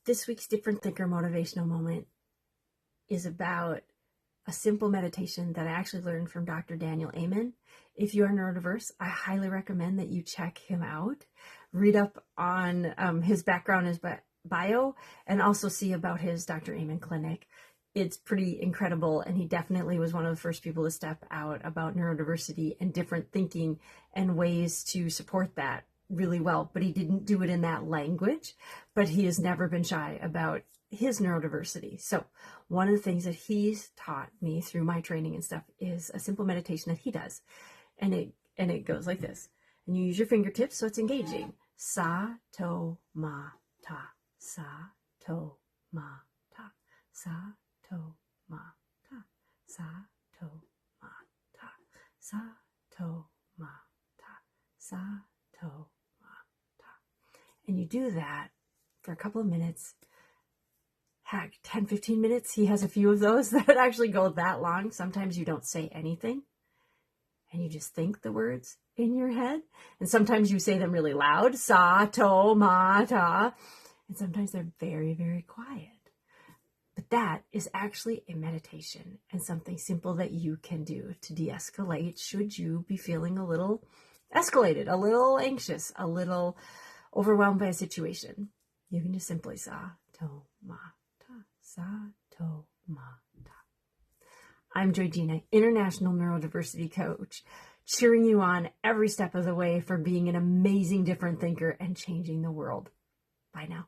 This week's Different Thinker Motivational Moment is about a simple meditation that I actually learned from Dr. Daniel Amen. If you are neurodiverse, I highly recommend that you check him out. Read up on his background, his bio, and also see about his Dr. Amen clinic. It's pretty incredible, and he definitely was one of the first people to step out about neurodiversity and different thinking and ways to support that really well. But he didn't do it in that language, but he has never been shy about his neurodiversity. So one of the things that he's taught me through my training and stuff is a simple meditation that he does. And it goes like this. And you use your fingertips so it's engaging. Sa, to, ma, ta. Sa, to, ma, ta. Sa, to, ma, ta. Sa, to, ma, ta. Sa, to, ma, ta. Sa, to, ma, ta. And you do that for a couple of minutes. Heck, 10, 15 minutes. He has a few of those that actually go that long. Sometimes you don't say anything and you just think the words in your head. And sometimes you say them really loud. Sa, to, ma, ta. And sometimes they're very, very quiet. But that is actually a meditation and something simple that you can do to de-escalate should you be feeling a little escalated, a little anxious, a little overwhelmed by a situation. You can just simply sa, to, ma, ta, sa, to, ma, ta. I'm Georgina, International Neurodiversity Coach, cheering you on every step of the way for being an amazing different thinker and changing the world. Bye now.